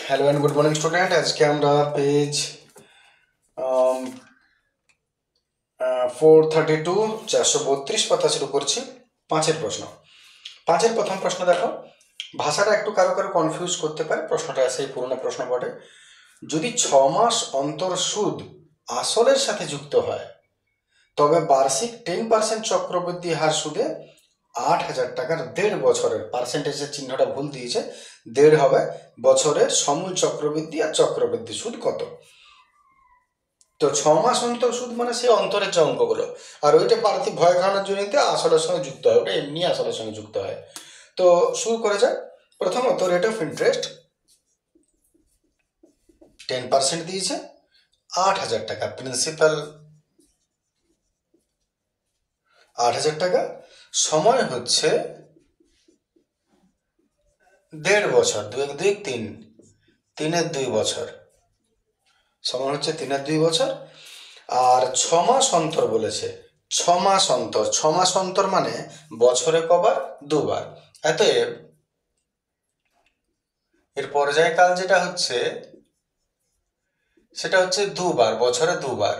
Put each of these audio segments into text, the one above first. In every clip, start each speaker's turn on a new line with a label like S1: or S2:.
S1: Hello and good morning student. আজকে আমরা page 432 432 পাতা শুরু করছি। পাঁচের প্রথম প্রশ্ন দেখো। ভাষাটা একটু কারো কারো কনফিউজ করতে পারে, প্রশ্নটা সেই পুরোনো প্রশ্ন বটে। যদি 6 মাস অন্তর সুদ আসলের সাথে যুক্ত হয় তবে বার্ষিক 10% চক্রবৃদ্ধি হার সুদে 8,000 টাকার 1.5 বছরের, পার্সেন্টেজের চিহ্নটা ভুল দিয়েছে, 1.5 হবে বছরের সমূল চক্রবৃদ্ধি আর চক্রবৃদ্ধি সুদ কত? তো 6 মাস অন্তর সুদ মানে সেই অন্তরের যে অঙ্কগুলো, আর ওইটা পার্থিব ভয় খাওয়ানোর জন্য আসলের সঙ্গে যুক্ত হয়, ওটা এমনি আসলের সঙ্গে যুক্ত হয়। তো শুরু করে যাক। প্রথমত রেট অফ ইন্টারেস্ট 10% দিয়েছে, 8,000 টাকা প্রিন্সিপাল, 8,000 টাকা। সময় হচ্ছে 1.5 বছর, 2 1 2 3, 3-2 বছর, সময় হচ্ছে 3-2 বছর। আর 6 মাস অন্তর বলেছে, 6 মাস অন্তর, 6 মাস অন্তর মানে বছরে কবার? 2বার। অতএব এর পর্যায়কাল যেটা হচ্ছে সেটা হচ্ছে 2বার, বছরে 2বার।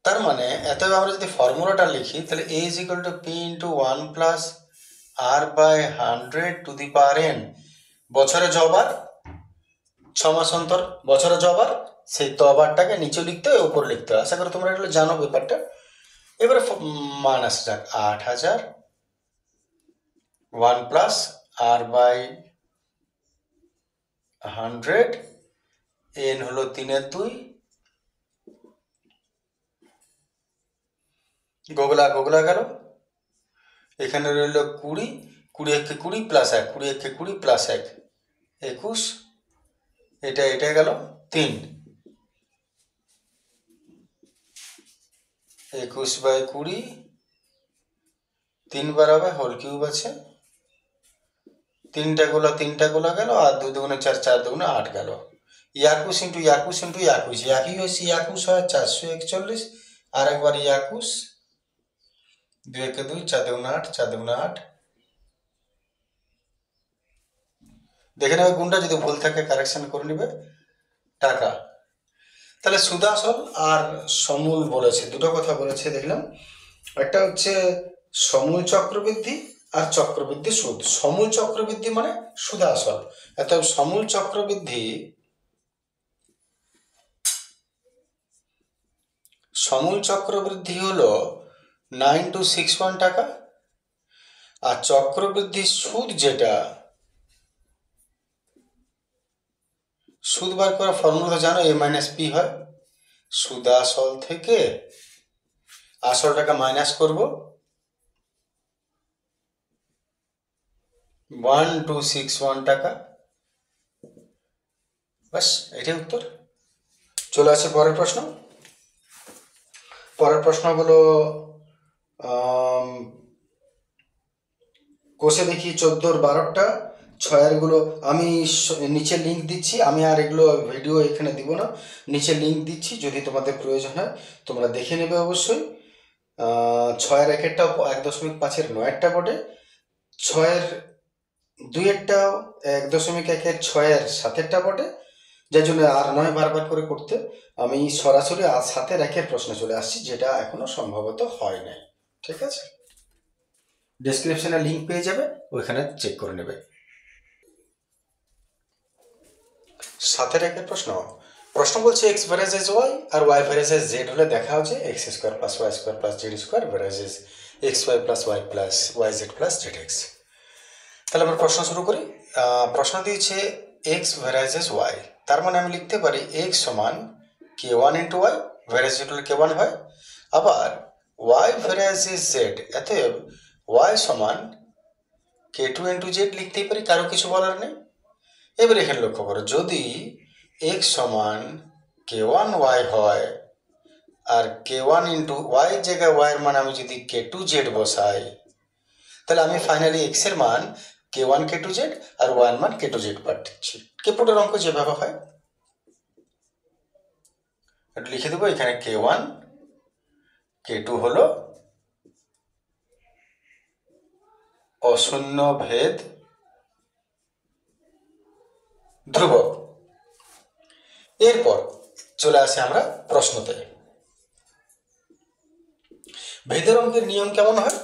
S1: তার মানে অতএব আমরা যদি ফর্মুলাটা লিখি তাহলে a is equal to p into 1 plus r by 100 to the power n, বছরে যবার, 6 মাস অন্তর বছরে যবার, সেই তবারটাকে নিচে লিখতে হয় উপরে লিখতে হয়। আশা করি তোমরা এগুলো জানো ব্যাপারটা। এবারে মান আসা যাক 8,000, 1 প্লাস r বাই 100, n হলো 3-2, গোগলা গোগলা গেল। এখানে রইল 20, 20 একে 20 প্লাস 1, 20 একে 20 প্লাস 1, 21, এটা গেল 3, 21/20, 3 বার হবে, হোল কিউব আছে, 3টা গোলা গেল, আর 2 দুগুণে 4, 4 দুগুণে 8 গেল। 21 ইন্টু 21 ইন্টু 21, 21 হয়েছে 21 হয় 441, আর একবার 21, 2 একে 2, 4 দুগুণে 8, 4 দুগুণে 8। দেখে নেবে গুণটা, যদি ভুল থাকে কারেকশন করে নেবে। টাকা। তাহলে সুদাসল আর সমূল বলেছে, দুটো কথা বলেছে দেখলাম। একটা হচ্ছে সমূল চক্রবৃদ্ধি আর চক্রবৃদ্ধি সুদ। সমূল চক্রবৃদ্ধি মানে সুদাসল, অর্থাৎ সমূল চক্রবৃদ্ধি, সমূল চক্রবৃদ্ধি হলো 9261 টাকা। আর চক্রবৃদ্ধি সুদ, যেটা সুদ বার করার ফর্মুলা জানো, a মাইনাস পি হয়। সুদাসল থেকে আসল টাকা মাইনাস করব, 1261 টাকা, বাস এটাই উত্তর। চলে আসে পরের প্রশ্ন। পরের প্রশ্নগুলো কোষে দেখি 14-12টা, 6-এরগুলো আমি নিচে লিঙ্ক দিচ্ছি, আমি আর এগুলো ভিডিও এখানে দিব না, নিচে লিঙ্ক দিচ্ছি, যদি তোমাদের প্রয়োজন হয় তোমরা দেখে নেবে অবশ্যই। 6-এর 1-এরটাও 1.5-এর 9-টা বটে, 6-এর 2-এরটাও 1.1-এর 6-এর 7-এরটা বটে, যার জন্য আর নয় বারবার করে করতে, আমি সরাসরি 7-এর 1-এর প্রশ্নে চলে আসছি, যেটা এখনো সম্ভবত হয় নাই। ঠিক আছে, ডেসক্রিপশনে লিঙ্ক পেয়ে যাবে, ওইখানে চেক করে নেবে। 7-এর 1-এর প্রশ্ন বলছে এক্স ভ্যারাইজেস ওয়াই আর ওয়াই ভ্যারাইজেস জেড হলে দেখা হচ্ছে X square plus Y square plus Z square varies X Y plus Y plus Y Z plus Z X. তাহলে আমরা প্রশ্ন শুরু করি। প্রশ্ন দিয়েছে এক্স ভ্যারাইজেস ওয়াই, তার মানে আমি লিখতে পারি এক্স সমান k1 ইন্টু ওয়াই, ভ্যারাইজেস হলে k1 হয়। আবার ওয়াই ভ্যারাইজেস জেড, অতএব ওয়াই সমান k2 ইন্টু জেড লিখতেই পারি, কারো কিছু বলার নেই। এবার এখানে লক্ষ্য করো, যদি x সমান k1 y হয় আর k1 ইন্টু ওয়াই জায়গায় ওয়াই এর মান আমি যদি k2 z বসাই, তাহলে আমি ফাইনালি x এর মান k1 k2 z আর y এর মান k2 z পাচ্ছি। কেপুটের অঙ্ক যেভাবে হয় একটু লিখে দেবো, এখানে k1 k2 হলো অশূন্য ভেদ এরপর চলে আসে আমরা প্রশ্নতে। ভেদের অঙ্কের নিয়ম কেমন হয়,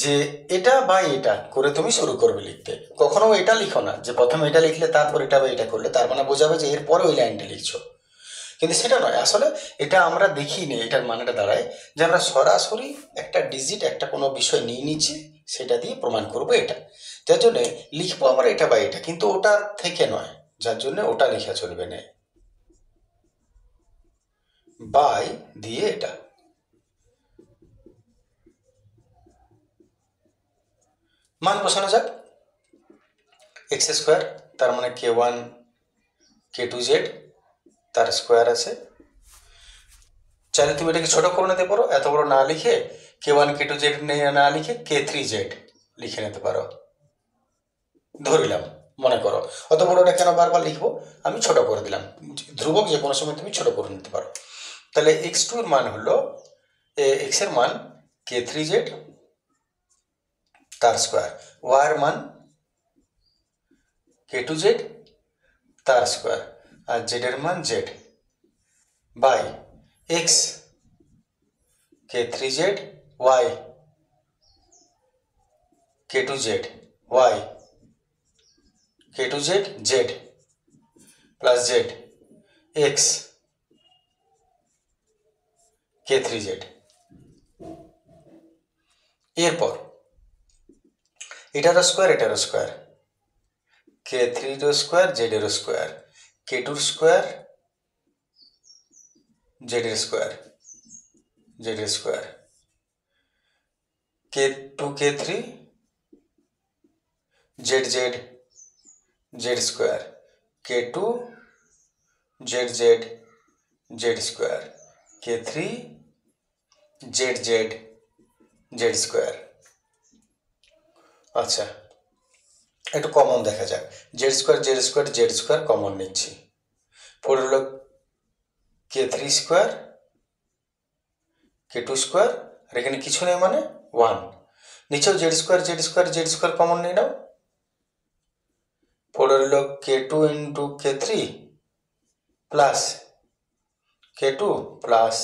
S1: যে এটা বা এটা করে তুমি শুরু করবে লিখতে। কখনো এটা লিখো না যে প্রথমে এটা লিখলে তারপর এটা বা এটা করলে, তার মানে বোঝাবে যে এরপরে ওই লাইনটা লিখছো, কিন্তু সেটা নয়। আসলে এটা আমরা দেখিনি, এটার মানেটা দাঁড়ায় যে আমরা সরাসরি একটা ডিজিট একটা কোনো বিষয় নিয়ে নিচ্ছি, সেটা দিয়ে প্রমাণ করবো এটা, যার জন্যে লিখবো আমরা এটা বা এটা, কিন্তু ওটার থেকে নয়, যার জন্য ওটা লেখা চলবে না, বাই দিয়ে এটা। মান বসানো যাক। এক্স স্কোয়ার তার মানে k1 k2z তার স্কোয়ার আছে। চাইলে তুমি এটাকে ছোট করে নিতে পারো, এত বড় না লিখে k1 k2z না লিখে k3z লিখে নিতে পারো, ধরিলাম। মনে করো অত বড়টা কেন বারবার লিখবো, আমি ছোট করে দিলাম। ধ্রুবক যে কোনো সময় তুমি ছোট করে নিতে পারো। তাহলে x2 এর মান হলো, x এর মান k3z তার স্কোয়ার, y এর মান k2z তার স্কোয়ার, আর z এর মান z by x k3z y k2z y k2z z plus z x k3z। এরপর এটারও স্কোয়ার এটারও স্কোয়ার, k3 স্কোয়ার z এর স্কোয়ার, k2 স্কোয়ার z এর স্কোয়ার z এর square, k2 k3 z z z square, k2 z z z square, k3 z z z square. আচ্ছা, একটু common দেখা যাক। Z square Z square Z square common নিচ্ছি, পড়ে হলো k3 square k2 square, আর এখানে কিছু নেই মানে 1, নিচেও Z square Z square Z square common নিয়ে নাও, পড়ে হলো k2 into k3 plus k2 plus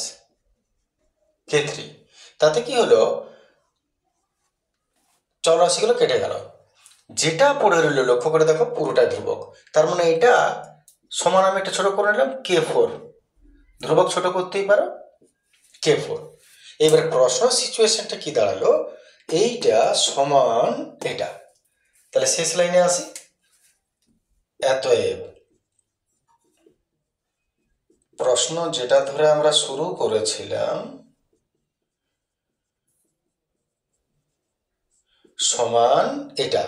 S1: k3। তাতে কি হলো, চৌরাশিগুলো কেটে গেল, যেটা পড়ে রইল লক্ষ্য করে দেখো পুরোটা ধ্রুবক, তার মানে এটা সমান আমি একটা ছোট করে নিলাম k4, ধ্রুবক ছোট করতেই পারো k4। এবারে প্রশ্ন সিচুয়েশনটা কি দাঁড়ালো, এইটা সমান এটা। তাহলে শেষ লাইনে আসি, অতএব প্রশ্ন যেটা ধরে আমরা শুরু করেছিলাম সমান এটা।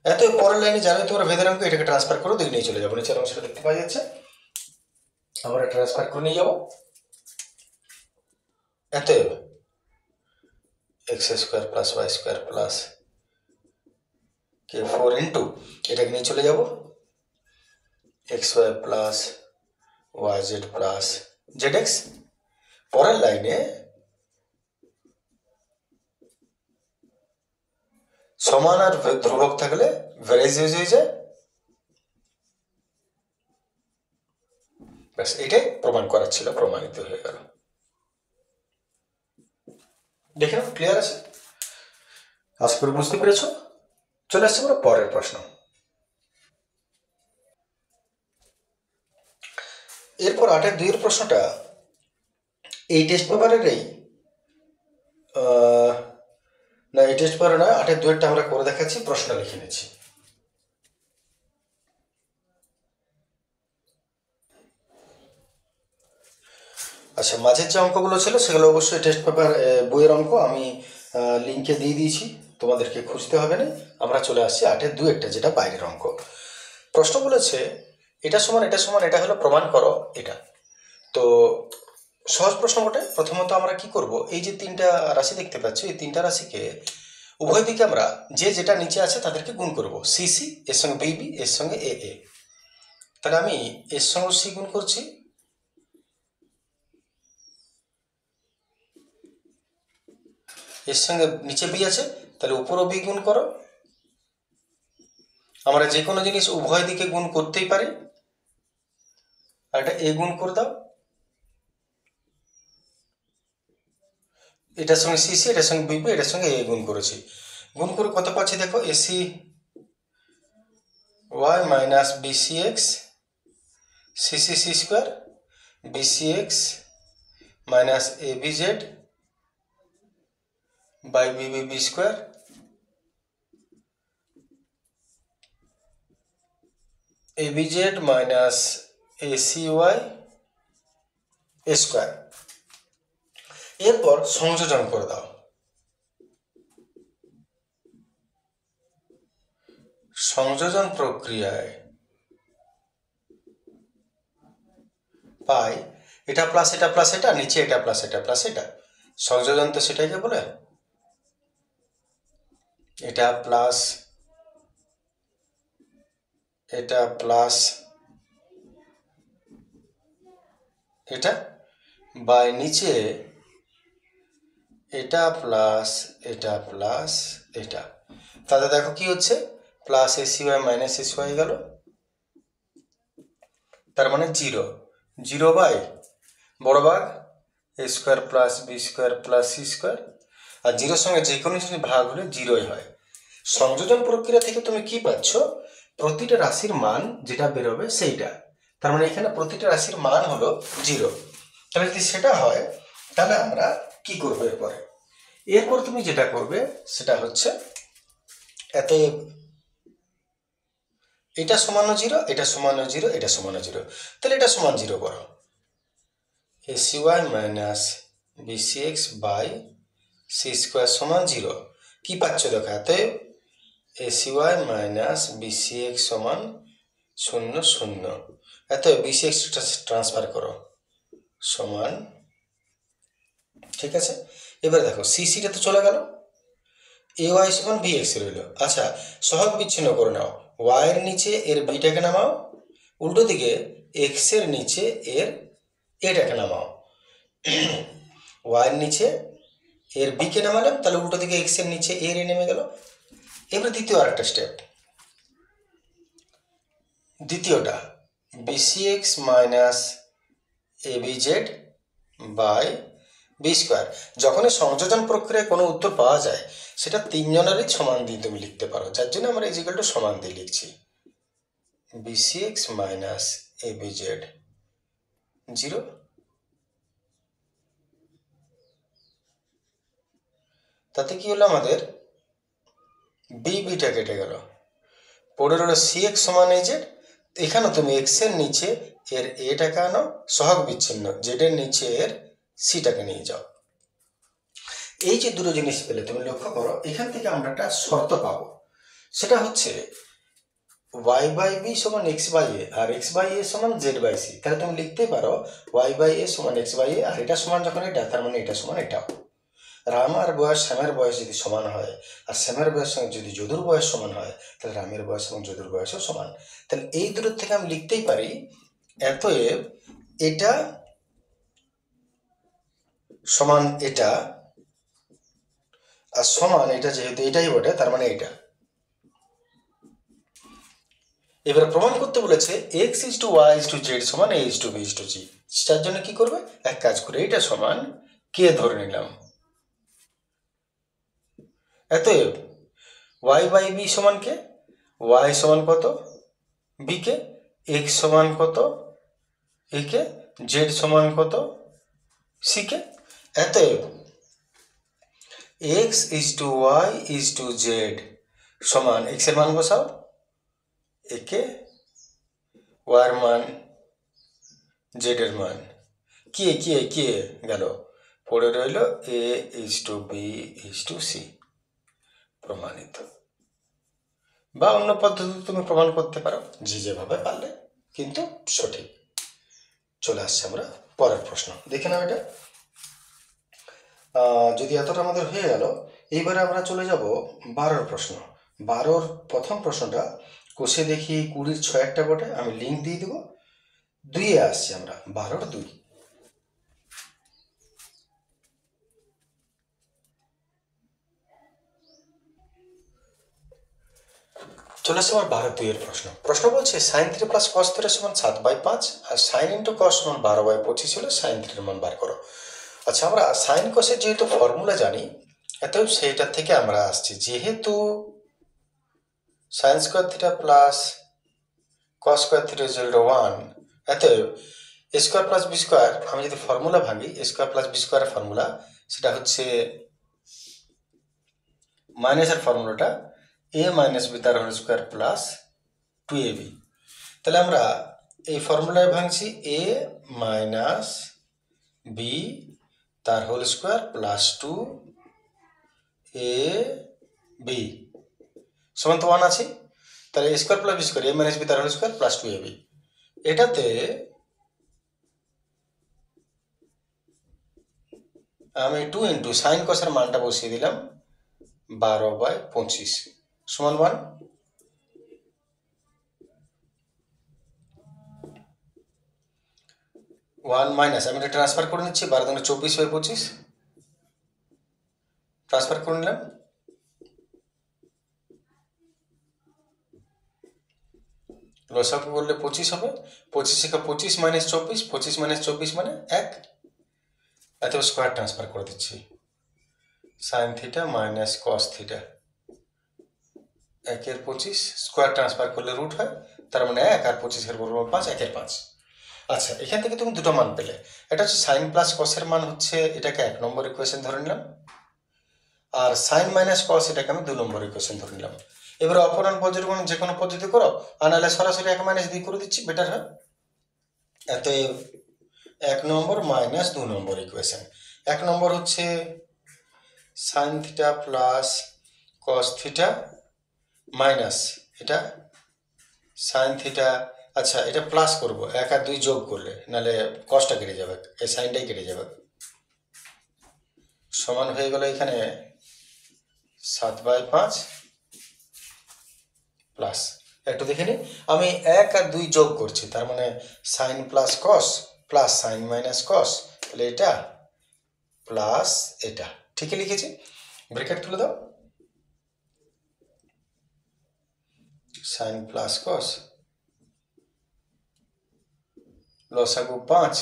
S1: এত পরের লাইনে জানো তোমরা ভেদের অঙ্ক, এটাকে ট্রান্সফার করে দিকে নিয়ে চলে যাবো, নিচের অংশটা দেখতে পাওয়া যাচ্ছে, আমরা ট্রান্সফার করে নিয়ে যাবো। অতএব X square plus Y square plus k4 into এটাকে নিয়ে চলে যাব X Y plus Y Z plus Z X. পরের লাইনে সমান আর ধ্রুবক থাকলে ভ্যারাইজ হয়ে যায়, ব্যাস এটাই প্রমাণ করার ছিল, প্রমাণিত হয়ে গেল। দেখে নাও, ক্লিয়ার আছে? আশা করি বুঝতে পেরেছ। চলে আসছে আমরা পরের প্রশ্ন। এরপর 8-2 প্রশ্নটা এই টেস্ট পেপারেরই, না এই টেস্ট পেপারে নয়, 8-2 আমরা করে দেখাচ্ছি, প্রশ্ন লিখে নিচ্ছি। আচ্ছা, মাঝের যে অঙ্কগুলো ছিল সেগুলো অবশ্যই টেস্ট পেপার বইয়ের অঙ্ক, আমি লিঙ্কে দিয়ে দিয়েছি, তোমাদেরকে খুঁজতে হবে না। আমরা চলে আসছি 8-2 যেটা বাইরের অঙ্ক। প্রশ্ন বলেছে এটা সমান এটা সমান এটা হলো প্রমাণ করো এটা। তো সহজ প্রশ্ন বটে। প্রথমত আমরা কি করব, এই যে 3টা রাশি দেখতে পাচ্ছি, এই 3টা রাশিকে উভয় দিকে আমরা যে যেটা নিচে আছে তাদেরকে গুণ করব, সি সি এর সঙ্গে বিবি এর সঙ্গে এ এ। তাহলে আমি এর সঙ্গে সি গুণ করছি, এর সঙ্গে নিচে বি আছে, তাহলে উপরও বি গুণ করো। আমরা যে কোনো জিনিস উভয় দিকে গুণ করতেই পারি, আর এটা এ গুণ করে দাও, এটার সঙ্গে সিসি, এটার সঙ্গে বিপি, এটার সঙ্গে এ গুণ করেছি, গুণ করে কত পাচ্ছি দেখো, a c y minus b c x c c c square b c x minus A B Z by b b b square a B z minus a c y a square. এরপর সংযোজন করে দাও, সংযোজন প্রক্রিয়ায় পাই এটা প্লাস এটা প্লাস এটা, নিচে এটা প্লাস এটা প্লাস এটা, সংযোজন তো সেটাকে বলে, এটা প্লাস এটা প্লাস এটা বাই নিচে এটা প্লাস এটা প্লাস এটা, তাতে দেখো কি হচ্ছে, plus a c y minus a c y গেল, তার মানে জিরো, জিরো বাই বড় ভাগ a square plus B square plus c square, আর জিরোর সঙ্গে যে কোনো জিনিস ভাগ হলে জিরোই হয়। সংযোজন প্রক্রিয়া থেকে তুমি কি পাচ্ছ, প্রতিটা রাশির মান যেটা বেরোবে সেইটা, তার মানে এখানে প্রতিটা রাশির মান হলো জিরো। তাহলে যদি সেটা হয় তাহলে আমরা কি করবো এরপরে, এরপর তুমি যেটা করবে সেটা হচ্ছে এত এটা সমান জিরো, এটা সমান জিরো, এটা সমান জিরো, তাহলে এটা সমান জিরো করো, a c y minus b c x by c square সমান জিরো। কি পাচ্ছ দেখো, এতএব a c y minus b c x সমান শূন্য শূন্য, এতএব বিসি এক্স ট্রান্সফার করো সমান, ঠিক আছে। এবারে দেখো সিসিটা তো চলে গেল, এ ওয়াই সমান বি এক্স রইল। আচ্ছা, সহগ বিচ্ছিন্ন করে নাও, ওয়াইয়ের নিচে এর বিটাকে নামাও, উল্টো দিকে এক্স এর নিচে এর এটাকে নামাও, ওয়াইয়ের নিচে এর বিকে নামালাম, তাহলে উল্টো দিকে এক্স এর নিচে এর এ নেমে গেল। এবারে দ্বিতীয় আরেকটা স্টেপ, দ্বিতীয়টা BC x minus A B Z by B square. যখনই সংযোজন প্রক্রিয়ায় কোনো উত্তর পাওয়া যায় সেটা তিনজনেরই সমান দিয়ে তুমি লিখতে পারো, যার জন্য আমরা ইজিক্যাল টু সমান দিয়ে লিখছি, BC x minus A B Z zero, তাতে কি হলো, আমাদের বি বিটা কেটে গেল, পড়ে রইল সি এক্স সমান এ জেড। এখানে তুমি এক্স এর নিচে এর এটাকে আনো, সহগ বিচ্ছিন্ন জেড এর নিচে এর সিটাকে নিয়ে যাও। এই যে দুটো জিনিস পেলে তুমি লক্ষ্য করো, এখান থেকে আমরা একটা শর্ত পাবো, সেটা হচ্ছে ওয়াই বাই বি সমান এক্স বাই এ আর এক্স বাই এ সমান জেড বাই সি। তাহলে তুমি লিখতে পারো ওয়াই বাই এ সমান এক্স বাই এ, আর এটা সমান যখন এটা, তার মানে এটা সমান এটাও। রাম আর বয়স শ্যামের বয়স যদি সমান হয়, আর শ্যামের বয়সের সঙ্গে যদি যদুর বয়স সমান হয়, তাহলে রামের বয়স এবং যদুর বয়সও সমান। তাহলে এই দুটোর থেকে আমি লিখতেই পারি, এতএব এটা সমান এটা আর সমান এটা, যেহেতু এটাই বটে তার মানে এটা। এবার প্রমাণ করতে বলেছে x is to y is to z সমান a is to b is to g. তার জন্য কি করবে, এক কাজ করে এটা সমান কে ধরে নিলাম, এতএব ওয়াই বাই বি সমান কে, ওয়াই সমান কত বি কে, এক্স সমান কত এ কে, জেড সমান কত সি কে। এতএব x is to y is to z সমান এক্স এর মান বসাও একে, ওয়ার মান জেড এর মান, কি গেল, পড়ে রইল a is to b is to c, প্রমাণিত। বা অন্য পদ্ধতি তুমি প্রমাণ করতে পারো, যেভাবে পারলে, কিন্তু সঠিক। চলে আসছে আমরা পরের প্রশ্ন, দেখে নাও এটা। যদি এতটা আমাদের হয়ে গেল, এইবারে আমরা চলে যাব 12 প্রশ্ন। 12 প্রথম প্রশ্নটা কষে দেখি 20 6 একটা বটে, আমি লিঙ্ক দিয়ে দেবো। 2 আসছি আমরা, 12 2। চলে আসছে আমার 12-2 এর প্রশ্ন। প্রশ্ন বলছে sin 3 প্লাস cos 3 সমান 7/5 আর sin ইন্টু cos সমান 12/25 হলে sin 3 এর মান বার করো। আচ্ছা, আমরা sin cos এর যেহেতু ফর্মুলা জানি, অতএব সেইটার থেকে আমরা আসছি, যেহেতু sin square theta plus cos square theta equal to 1, অতএব a square plus B square, আমি যদি ফর্মুলা ভাঙি, a স্কোয়ার প্লাস বি স্কোয়ারের ফর্মুলা সেটা হচ্ছে মাইনাসের ফর্মুলাটা a মাইনাস বি তার হোল স্কোয়ার প্লাস 2ab। তাহলে আমরা এই ফর্মুলায় ভাঙছি a মাইনাস বি তার হোল স্কোয়ার প্লাস 2ab সমান তো 1 আছে। তাহলে a square plus B square a minus B তার হোল স্কোয়ার প্লাস 2ab, এটাতে আমি 2 ইন্টু সাইন কসের মানটা বসিয়ে দিলাম 12/25 সমান 1। মাইনাস আমি এটা ট্রান্সফার করে নিচ্ছি, 12×24/25 ট্রান্সফার করে নিলাম। লসাগু করলে 25 হবে, 25 মাইনাস 24, 25 মাইনাস 24 মানে 1। এত স্কোয়ার ট্রান্সফার করে দিচ্ছি, sine theta minus cos theta 1/25 square transfer করলে রুট হয়, তার মানে 1 আর 25 বর্গমূল 5, 1/5। আচ্ছা, এখান থেকে তুমি দুটো মান পেলে। এটা হচ্ছে সাইন প্লাস কসের মান হচ্ছে, এটাকে 1 নম্বর ইকুয়েশন ধরে নিলাম, আর সাইন মাইনাস কস এটাকে আমি 2 নম্বর ইকুয়েশন ধরে নিলাম। এবারে অপরণ পদ্ধতি যে কোনো পদ্ধতি করো, আনালে সরাসরি 1 মাইনাস 2 করে দিচ্ছি, বেটার হয়। এত 1 নম্বর মাইনাস 2 নম্বর ইকুয়েশন। 1 নম্বর হচ্ছে sine theta plus cos theta minus এটা সাইন থিটা। আচ্ছা, এটা প্লাস করব, 1 আর 2 যোগ করলে, নাহলে কসটা কেটে যাবে, এই সাইনটাই কেটে যাবে। সমান হয়ে গেল এখানে 7/5 প্লাস, একটু দেখে নিই, আমি 1 আর 2 যোগ করছি, তার মানে sine plus cos plus sine minus cos, তাহলে এটা প্লাস এটা, ঠিকই লিখেছি। ব্র্যাকেট তুলে দাও, সাইন প্লাস কস লসাগু 5।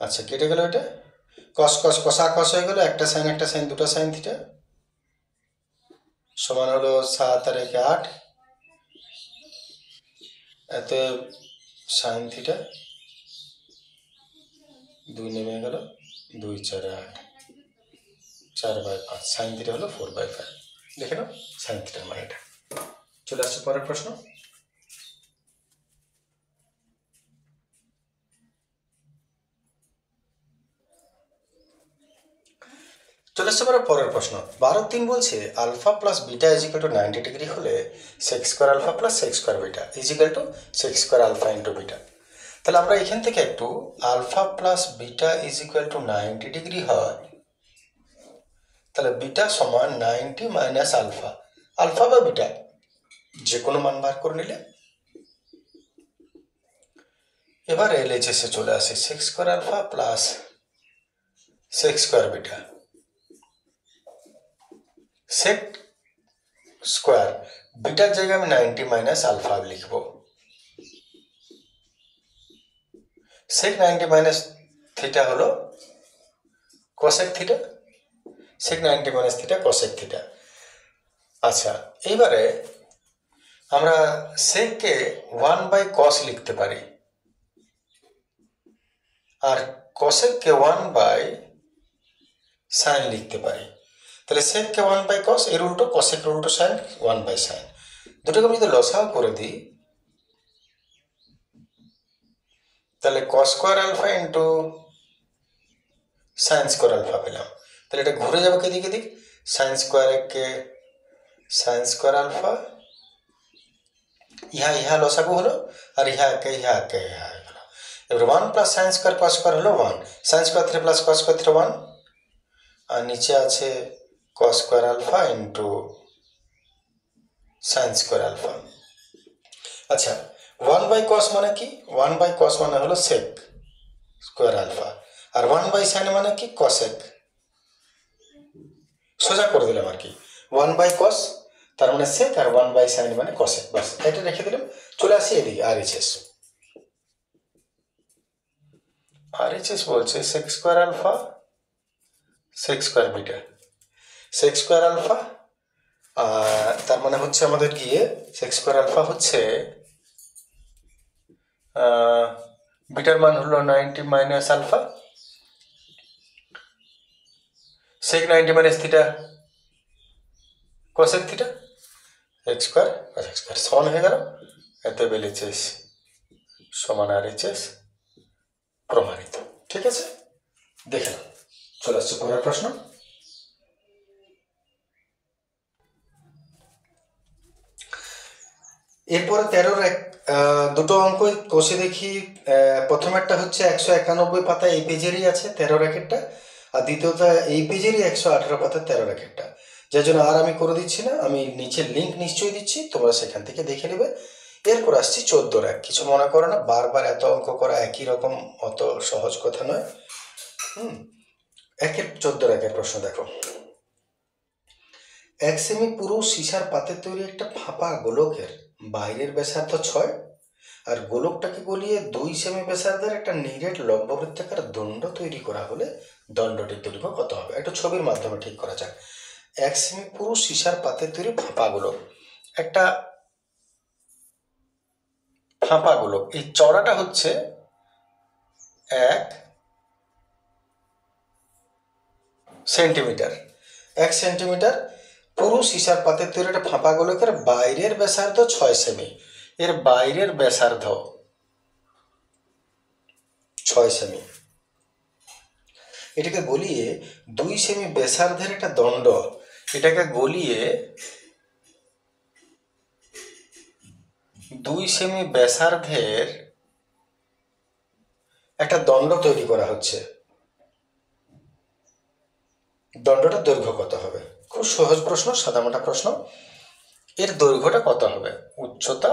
S1: আচ্ছা, কেটে গেল এটা, কস কস কষা কস হয়ে গেল, একটা সাইন দুটো সাইন থিটা সমান হলো 7 আর 1 8, এত সাইন থিটা 2 নেমে গেল, 2 4 8, 4/5, সাইন থিটা হলো 4/5। দেখে নাও সাইন থিটার মান এটা। চলে আসছে পরের প্রশ্ন। চলে আসছে পরের প্রশ্ন। 12-3 বলছে alpha plus beta is equal to 90 degree হলে sec square alpha plus sec square beta is equal to sec square alpha into beta. তাহলে আমরা এখান থেকে একটু alpha plus beta is equal to 90 degree হয়, তাহলে বিটা সমান 90 মাইনাস আলফা, আলফা বা বিটা যে কোনো মান বার করে নিলে। এবার এলএইচএসে চলে আসে sec square alpha plus sec square beta. Sec square বিটার জায়গায় আমি 90 মাইনাস আলফা লিখব, সেক 90 মাইনাস থিটা হলো cosec theta, sec 90 minus theta cosec theta. আচ্ছা, এইবারে আমরা সেককে 1/cos লিখতে পারি, আর কসেককে 1/sin লিখতে পারি। তাহলে সেককে 1/cos, এর উল্টো কসেকের উল্টো সাইন 1/sin, দুটোকে আমি যদি লসাও করে দিই, তাহলে cos square alpha into sine square alpha পেলাম। তাহলে এটা ঘুরে যাবে কেদিক এদিক, সাইন স্কোয়ার একে সাইন স্কোয়ার আলফা, ইহা লসাগু হলো, আর ইহা একে ইহা গেল। এবার 1 plus sine square cos square হলো 1, sine square theta plus cos square theta 1, আর নিচে আছে cos square alpha into sine square alpha. আচ্ছা, 1/cos মানে কি? 1/cos মানে হলো সেক স্কোয়ার আলফা, আর 1/sin মানে কি? কসেক। সোজা করে দিলাম আর কি, 1/cos তার মানে সেক আর 1/sin মানে কসেক। বাস এটা রেখে দিলাম। চলে আসি এদিকে RHS। RHS বলছে sec square alpha sec square beta. Sec square alpha তার মানে হচ্ছে আমাদের গিয়ে সেক স্কোয়ার আলফা হচ্ছে বিটার মান হলো 90 minus alpha, sec 90 minus theta cosec theta, X square cosec square সমান হয়ে গেল। এতে LHS সমান RHS প্রমাণিত। ঠিক আছে, দেখে নাও। চলে আসছে পরের প্রশ্ন। এরপরে 13-র দুটো অঙ্ক কষে দেখি। প্রথমেরটা হচ্ছে 191 পাতা এই পেজেরই আছে 13 র্যাকেটটা, আর দ্বিতীয়টা এই পেজেরই 118 পাতা 13 র্যাকেটটা। যার জন্য আর আমি করে দিচ্ছি না, আমি নিচের লিঙ্ক নিশ্চয়ই দিচ্ছি, তোমরা সেখান থেকে দেখে নেবে। এরপর আসছি 14 র্যাক। কিছু মনে করো না, বারবার এত অঙ্ক করা একই রকম অত সহজ কথা নয়। 14 র্যাকের প্রশ্ন দেখো। 1 সেমি পুরু সীসার পাতে তৈরি একটা ফাঁপা গোলকের বাইরের ব্যাসার্ধ 6 আর গোলকটাকে গলিয়ে 2 সেমি ব্যাসার্ধের একটা নিরেট লম্ববৃত্তাকার দণ্ড তৈরি করা হলে দণ্ডটির দৈর্ঘ্য কত হবে? একটু ছবির মাধ্যমে ঠিক করা যাক। 1 সেমি পুরু সীসার পাতে তৈরি ফাঁপা গোলক, একটা ফাঁপা গোলক, এই চড়াটা হচ্ছে 1 সেন্টিমিটার। 1 সেন্টিমিটার পুরু সীসার পাতে তৈরি একটা ফাঁপা গোলকের বাইরের ব্যাসার্ধ 6 সেমি। এর বাইরের ব্যাসার্ধ 6 সেমি, এটাকে গলিয়ে 2 সেমি ব্যাসার্ধের একটা দণ্ড, এটাকে গলিয়ে 2 সেমি ব্যাসার্ধের একটা দণ্ড তৈরি করা হচ্ছে। দণ্ডটার দৈর্ঘ্য কত হবে? খুব সহজ প্রশ্ন, সাদামাটা প্রশ্ন। এর দৈর্ঘ্যটা কত হবে, উচ্চতা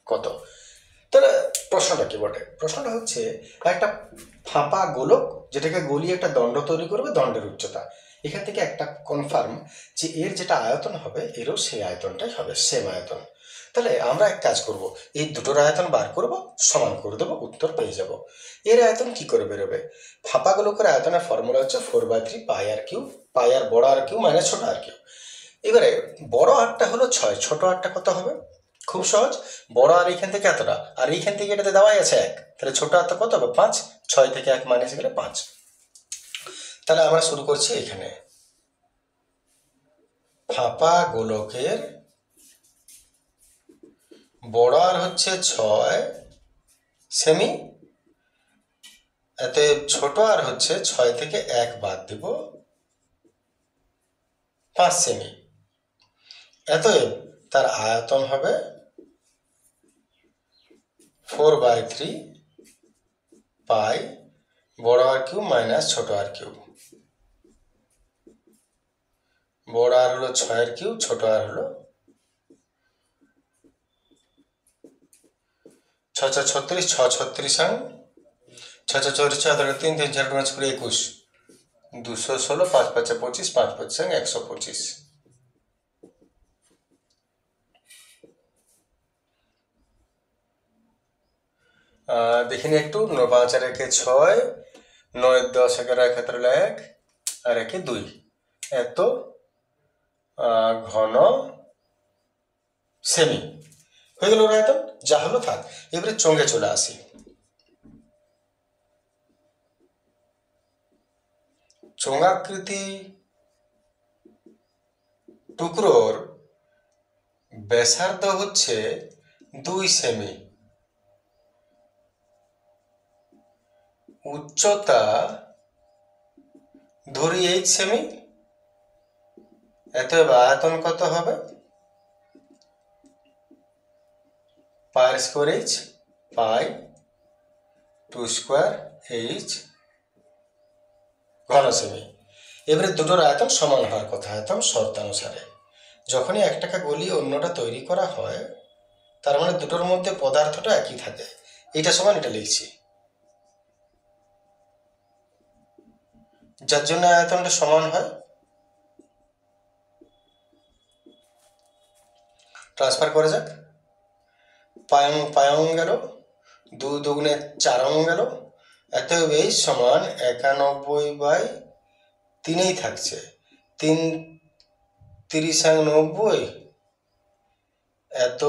S1: কত? তাহলে প্রশ্নটা কি বটে? প্রশ্নটা হচ্ছে একটা ফাঁপা গোলক যেটাকে গলিয়ে একটা দণ্ড তৈরি করবে, দণ্ডের উচ্চতা। এখান থেকে একটা কনফার্ম যে এর যেটা আয়তন হবে এরও সেই আয়তনটাই হবে, সেম আয়তন। তাহলে আমরা এক কাজ করব, এই দুটোর আয়তন বার করব, সমান করে দেবো, উত্তর পেয়ে যাব। এর আয়তন কি করে বেরোবে? ফাঁপা গোলকের আয়তনের ফর্মুলা হচ্ছে 4/3 পাই আর কিউ, পাই আর বড় আর কিউ মাইনাস ছোট আর কিউ। এবারে বড় আরটা হলো 6, ছোট আরটা কত হবে? খুব সহজ, বড় আর এইখান থেকে এতটা, আর এইখান থেকে এটাতে দেওয়াই আছে 1, তাহলে ছোট আরটা কত হবে? 5। 6 থেকে 1 মাইনাস গেলে 5। তাহলে আমরা শুরু করছি এখানে। ফাঁপা গোলকের বড় আর হচ্ছে 6 সেমি, এতে ছোট আর হচ্ছে 6 থেকে 1 বাদ দিব, 5 সেমি। অতএব তার আয়তন হবে 4/3 পাই বড় আর কিউ মাইনাস ছোট আর কিউ। বড় আর হলো 6 কিউ, ছোট আর হলো 6 6 36, 6 36 আং 6 6 4 4 3 3 4 5 করে 21, 216, 5 5 25, 5 5 আং 125। দেখিনি একটু, 5 আর 1 6, 9 10 11 11 1 আর 1 2, এত ঘন সেমি হয়ে গেল আয়তন। যা হলো থাক, এবারে চোঙে চলে আসি। চোঙাকৃতি টুকরোর ব্যাসার্ধ হচ্ছে 2 সেমি, উচ্চতা ধরি 8 সেমি, অতএব আয়তন কত হবে? পাই স্কোয়ার এইচ, পাই 2 স্কোয়ার এইচ ঘন সেমি। এবারে দুটোর আয়তন সমান হওয়ার কথা, আয়তন শর্তানুসারে। যখনই একটাকে গলিয়ে অন্যটা তৈরি করা হয় তার মানে দুটোর মধ্যে পদার্থটা একই থাকে, এটা সমান এটা লিখছি, যার জন্য আয়তনটা সমান হয়। ট্রান্সফার করা যাক। পায়ং পায়ং গেল, 2 দুগুণে 4 গেল, অতএব এই সমান 91/3 থাকছে। 3 30 এত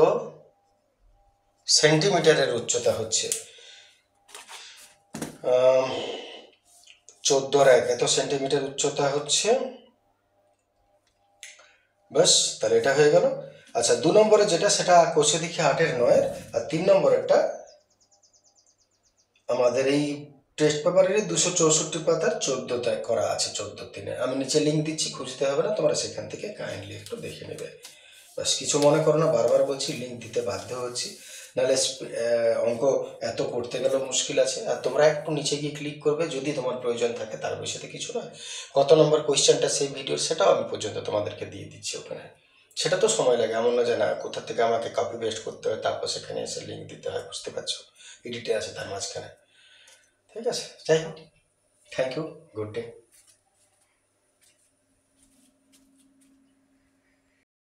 S1: সেন্টিমিটারের উচ্চতা হচ্ছে। 14 এত সেন্টিমিটার উচ্চতা হচ্ছে। ব্যাস, তাহলে এটা হয়ে গেল। আচ্ছা, 2 নম্বরে যেটা সেটা কোষে দেখি 8-এর 9, আর 3 নম্বরেরটা আমাদের এই টেস্ট পেপারের 264 পাতার 14 করা আছে, 14-3। আমি নিচে লিঙ্ক দিচ্ছি, খুঁজতে হবে না, তোমরা সেখান থেকে কাইন্ডলি একটু দেখে নেবে। বাস, কিছু মনে করো না, বারবার বলছি লিঙ্ক দিতে বাধ্য হচ্ছি, নাহলে অঙ্ক এত করতে গেলেও মুশকিল আছে। আর তোমরা একটু নিচে গিয়ে ক্লিক করবে যদি তোমার প্রয়োজন থাকে, তার বিষয়তে কিছু নয়। কত নম্বর কোয়েশ্চেনটা সেই ভিডিওর, সেটাও আমি পর্যন্ত তোমাদেরকে দিয়ে দিচ্ছি ওখানে। সেটা তো সময় লাগে, এমন না যে না কোথা থেকে আমাকে কপি পেস্ট করতে হয় তারপর সেখানে এসে লিঙ্ক দিতে হয়, বুঝতে পারছো, এডিটে আছে তার মাঝখানে। ঠিক আছে, যাই হোক, থ্যাংক ইউ, গুড ডে।